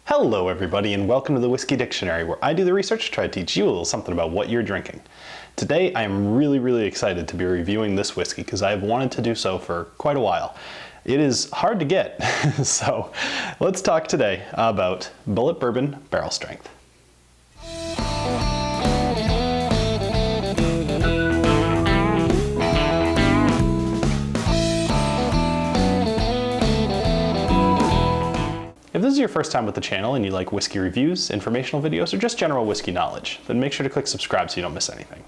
Hello everybody and welcome to the Whiskey Dictionary, where I do the research to try to teach you a little something about what you're drinking. Today I am really excited to be reviewing this whiskey because I've wanted to do so for quite a while. It is hard to get, so let's talk today about Bulleit Bourbon Barrel Strength. If this is your first time with the channel and you like whiskey reviews, informational videos, or just general whiskey knowledge, then make sure to click subscribe so you don't miss anything.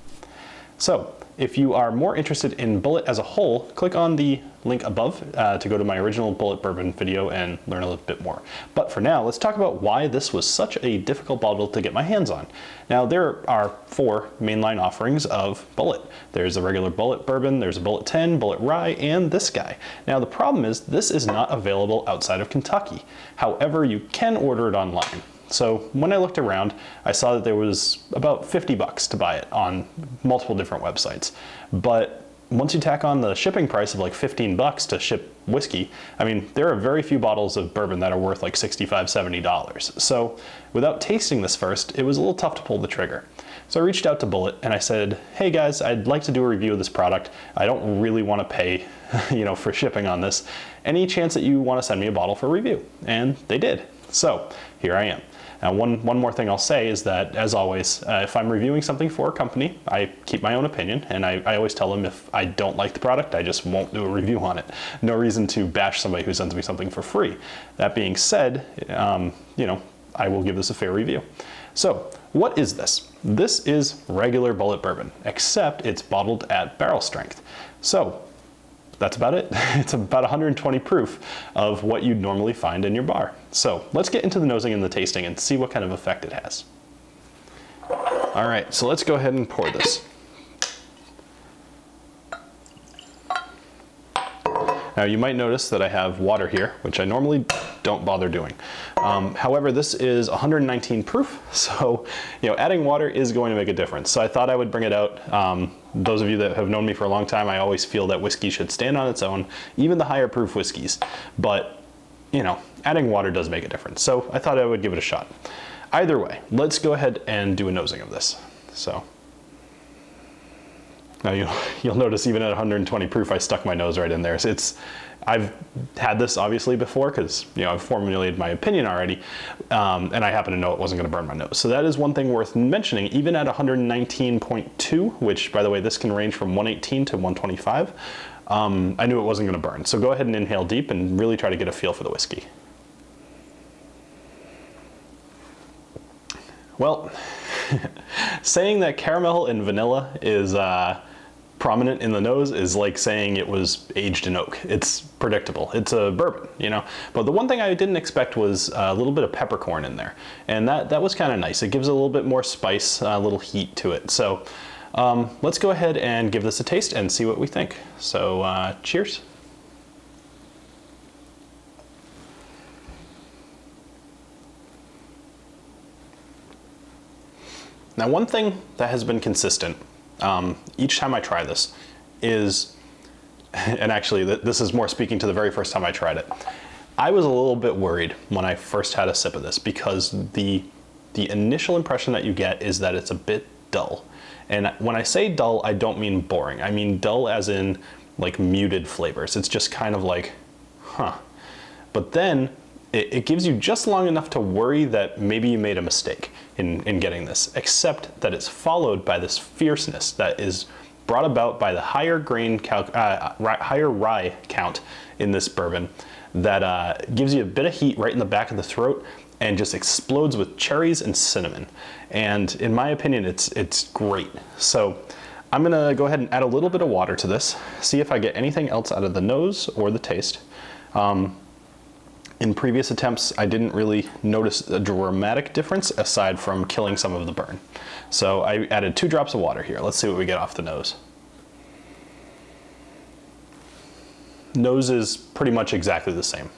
So, if you are more interested in Bulleit as a whole, click on the link above to go to my original Bulleit Bourbon video and learn a little bit more. But for now, let's talk about why this was such a difficult bottle to get my hands on. Now, there are 4 mainline offerings of Bulleit. There's a regular Bulleit Bourbon, there's a Bulleit 10, Bulleit Rye, and this guy. Now, the problem is this is not available outside of Kentucky. However, you can order it online. So when I looked around, I saw that there was about 50 bucks to buy it on multiple different websites. But once you tack on the shipping price of like 15 bucks to ship whiskey, I mean, there are very few bottles of bourbon that are worth like $65, $70. So without tasting this first, it was a little tough to pull the trigger. So I reached out to Bulleit and I said, hey guys, I'd like to do a review of this product. I don't really want to pay, for shipping on this. Any chance that you want to send me a bottle for review? And they did. So here I am. Now, one more thing I'll say is that, as always, if I'm reviewing something for a company, I keep my own opinion, and I always tell them if I don't like the product, I just won't do a review on it. No reason to bash somebody who sends me something for free. That being said, I will give this a fair review. So, what is this? This is regular Bulleit bourbon, except it's bottled at barrel strength. So, that's about it. It's about 120 proof of what you'd normally find in your bar. So let's get into the nosing and the tasting and see what kind of effect it has. All right, so let's go ahead and pour this. Now you might notice that I have water here, which I normally don't bother doing. However, this is 119 proof, so adding water is going to make a difference. So I thought I would bring it out. Those of you that have known me for a long time, I always feel that whiskey should stand on its own, even the higher proof whiskeys. But adding water does make a difference. So I thought I would give it a shot. Either way, let's go ahead and do a nosing of this. So. Now you'll notice even at 120 proof, I stuck my nose right in there. So I've had this obviously before because I've formulated my opinion already, and I happen to know it wasn't going to burn my nose. So that is one thing worth mentioning. Even at 119.2, which by the way, this can range from 118 to 125, I knew it wasn't going to burn. So go ahead and inhale deep and really try to get a feel for the whiskey. Well, saying that caramel and vanilla is prominent in the nose is like saying it was aged in oak. It's predictable. It's a bourbon, But the one thing I didn't expect was a little bit of peppercorn in there. And that was kind of nice. It gives a little bit more spice, a little heat to it. So let's go ahead and give this a taste and see what we think. So cheers. Now, one thing that has been consistent each time I try this is, and actually this is more speaking to the very first time I tried it, I was a little bit worried when I first had a sip of this because the initial impression that you get is that it's a bit dull. And when I say dull, I don't mean boring. I mean dull as in like muted flavors. It's just kind of like, huh. But then it gives you just long enough to worry that maybe you made a mistake in getting this, except that it's followed by this fierceness that is brought about by the higher higher rye count in this bourbon that gives you a bit of heat right in the back of the throat and just explodes with cherries and cinnamon. And in my opinion, it's great. So I'm gonna go ahead and add a little bit of water to this, see if I get anything else out of the nose or the taste. In previous attempts, I didn't really notice a dramatic difference aside from killing some of the burn. So I added 2 drops of water here. Let's see what we get off the nose. Nose is pretty much exactly the same.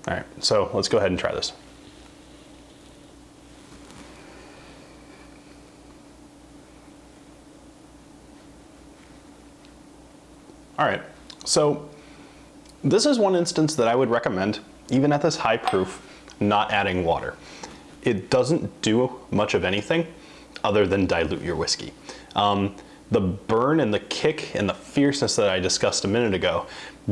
All right, so let's go ahead and try this. All right, so this is one instance that I would recommend even at this high proof, not adding water. It doesn't do much of anything other than dilute your whiskey. The burn and the kick and the fierceness that I discussed a minute ago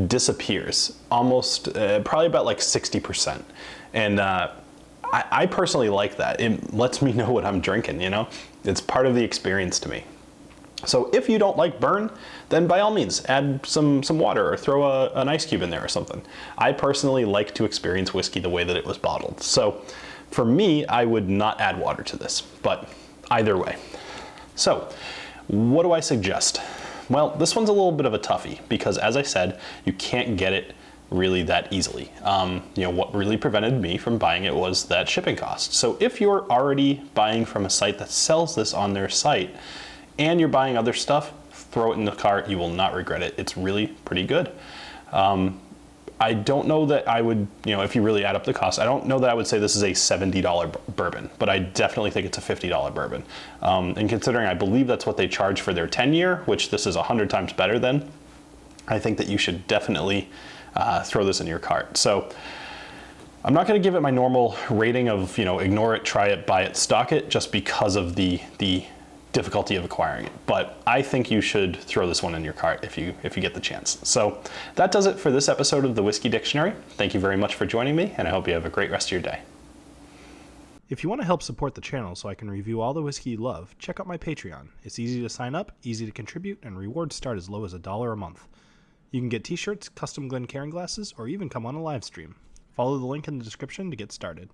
disappears almost, probably about like 60%. And I personally like that. It lets me know what I'm drinking, you know? It's part of the experience to me. So if you don't like burn, then by all means, add some water or throw an ice cube in there or something. I personally like to experience whiskey the way that it was bottled. So for me, I would not add water to this, but either way. So what do I suggest? Well, this one's a little bit of a toughie because, as I said, you can't get it really that easily. You know, what really prevented me from buying it was that shipping cost. So if you're already buying from a site that sells this on their site and you're buying other stuff, throw it in the cart. You will not regret it. It's really pretty good. I don't know that I would, you know, if you really add up the cost, I don't know that I would say this is a $70 bourbon, but I definitely think it's a $50 bourbon. And considering I believe that's what they charge for their 10-year, which this is 100 times better than, I think that you should definitely throw this in your cart. So I'm not going to give it my normal rating of, you know, ignore it, try it, buy it, stock it, just because of the difficulty of acquiring it. But I think you should throw this one in your cart if you get the chance. So that does it for this episode of the Whiskey Dictionary. Thank you very much for joining me, and I hope you have a great rest of your day. If you want to help support the channel so I can review all the whiskey you love, check out my Patreon. It's easy to sign up, easy to contribute, and rewards start as low as $1 a month. You can get t-shirts, custom Glencairn glasses, or even come on a live stream. Follow the link in the description to get started.